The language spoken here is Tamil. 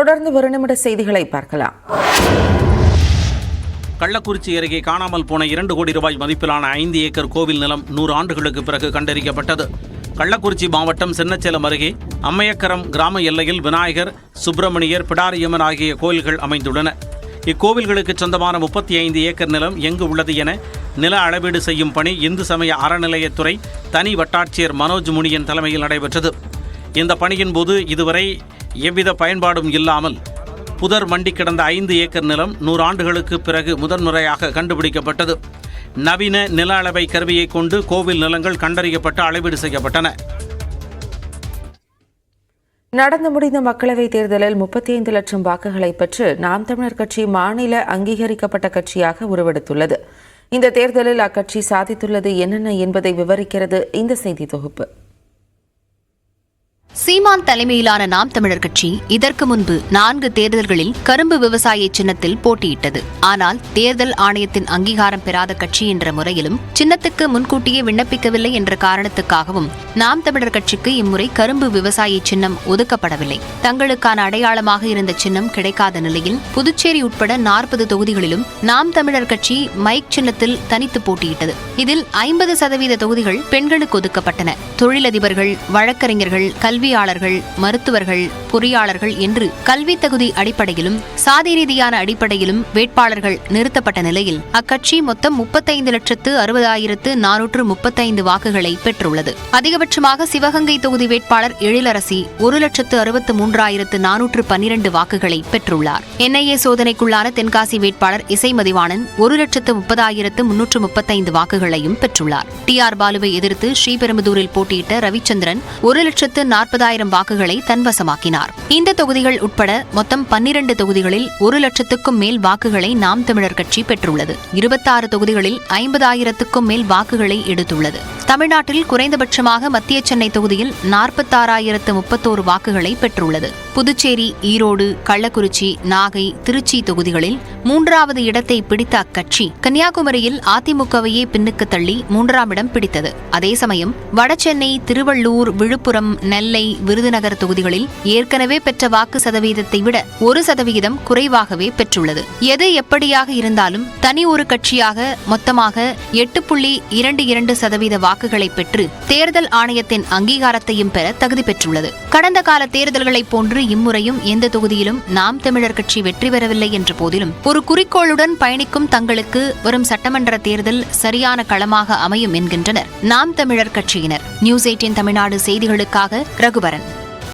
தொடர்ந்து ஒரு நிமிட செய்திகளை பார்க்கலாம். கள்ளக்குறிச்சி அருகே காணாமல் போன 2 கோடி ரூபாய் மதிப்பிலான 5 ஏக்கர் கோவில் நிலம் 100 ஆண்டுகளுக்கு பிறகு கண்டறியப்பட்டது. கள்ளக்குறிச்சி மாவட்டம் சின்னச்சேலம் அருகே அம்மையக்கரம் கிராம எல்லையில் விநாயகர், சுப்பிரமணியர், பிடாரியம்மன் ஆகிய கோயில்கள் அமைந்துள்ளன. இக்கோவில்களுக்கு சொந்தமான 35 ஏக்கர் நிலம் எங்கு உள்ளது என நில அளவீடு செய்யும் பணி இந்து சமய அறநிலையத்துறை தனி வட்டாட்சியர் மனோஜ் முனியன் தலைமையில் நடைபெற்றது. இந்த பணியின் போது இதுவரை எவ்வித பயன்பாடும் இல்லாமல் புதர் மண்டி கிடந்த 5 ஏக்கர் நிலம் 100 ஆண்டுகளுக்கு பிறகு முதன்முறையாக கண்டுபிடிக்கப்பட்டது. நவீன நில அளவை கருவியை கொண்டு கோவில் நிலங்கள் கண்டறியப்பட்டு அளவீடு செய்யப்பட்டன. நடந்து முடிந்த மக்களவைத் தேர்தலில் 35 லட்சம் வாக்குகளை பெற்று நாம் தமிழர் கட்சி மாநில அங்கீகரிக்கப்பட்ட கட்சியாக உருவெடுத்துள்ளது. இந்த தேர்தலில் அக்கட்சி சாதித்துள்ளது என்னென்ன என்பதை விவரிக்கிறது இந்த செய்தி தொகுப்பு. சீமான் தலைமையிலான நாம் தமிழர் கட்சி இதற்கு முன்பு 4 தேர்தல்களில் கரும்பு விவசாய சின்னத்தில் போட்டியிட்டது. ஆனால் தேர்தல் ஆணையத்தின் அங்கீகாரம் பெறாத கட்சி என்ற முறையிலும் சின்னத்துக்கு முன்கூட்டியே விண்ணப்பிக்கவில்லை என்ற காரணத்துக்காகவும் நாம் தமிழர் கட்சிக்கு இம்முறை கரும்பு விவசாய சின்னம் ஒதுக்கப்படவில்லை. தங்களுக்கான அடையாளமாக இருந்த சின்னம் கிடைக்காத நிலையில் புதுச்சேரி உட்பட 40 தொகுதிகளிலும் நாம் தமிழர் கட்சி மைக் சின்னத்தில் தனித்து போட்டியிட்டது. இதில் 50% தொகுதிகள் பெண்களுக்கு ஒதுக்கப்பட்டன. தொழிலதிபர்கள், வழக்கறிஞர்கள், கல்வியாளர்கள், மருத்துவர்கள், பொறியாளர்கள் என்று கல்வி தகுதி அடிப்படையிலும் சாதி ரீதியான அடிப்படையிலும் வேட்பாளர்கள் நிறுத்தப்பட்ட நிலையில் அக்கட்சி மொத்தம் 35,60,435 வாக்குகளை பெற்றுள்ளது. அதிகபட்சமாக சிவகங்கை தொகுதி வேட்பாளர் எழிலரசி 1,63,412 வாக்குகளை பெற்றுள்ளார். NIA சோதனைக்குள்ளான தென்காசி வேட்பாளர் இசைமதிவாணன் 1,30,335 வாக்குகளையும் பெற்றுள்ளார். TR பாலுவை எதிர்த்து ஸ்ரீபெரும்புதூரில் போட்டியிட்ட ரவிச்சந்திரன் 1,40,000 வாக்குகளை தன்வசமாக்கினார். இந்த தொகுதிகள் உட்பட மொத்தம் 12 தொகுதிகளில் 1 லட்சத்துக்கும் மேல் வாக்குகளை நாம் தமிழர் கட்சி பெற்றுள்ளது. 26 தொகுதிகளில் 50,000க்கும் மேல் வாக்குகளை எடுத்துள்ளது. தமிழ்நாட்டில் குறைந்தபட்சமாக மத்திய சென்னை தொகுதியில் 46,031 வாக்குகளை பெற்றுள்ளது. புதுச்சேரி, ஈரோடு, கள்ளக்குறிச்சி, நாகை, திருச்சி தொகுதிகளில் 3வது இடத்தை பிடித்த அக்கட்சி கன்னியாகுமரியில் அதிமுகவையே பின்னுக்கு தள்ளி 3ஆம் இடம் பிடித்தது. அதே சமயம் வடசென்னை, திருவள்ளூர், விழுப்புரம், நெல்லை, விருதுநகர் தொகுதிகளில் ஏற்கனவே பெற்ற வாக்கு சதவீதத்தை விட 1% குறைவாகவே பெற்றுள்ளது. எது எப்படியாக இருந்தாலும் தனி ஒரு கட்சியாக மொத்தமாக 8.22% வாக்குகளை பெற்று தேர்தல் ஆணையத்தின் அங்கீகாரத்தையும் பெற தகுதி பெற்றுள்ளது. கடந்த கால தேர்தல்களைப் போன்று இம்முறையும் எந்த தொகுதியிலும் நாம் தமிழர் கட்சி வெற்றி பெறவில்லை என்ற போதிலும் ஒரு குறிக்கோளுடன் பயணிக்கும் தங்களுக்கு வரும் சட்டமன்ற தேர்தல் சரியான களமாக அமையும் என்கின்றனர் நாம் தமிழர் கட்சியினர். நியூஸ் 18 தமிழ்நாடு செய்திகளுக்காக ரகுவரன்.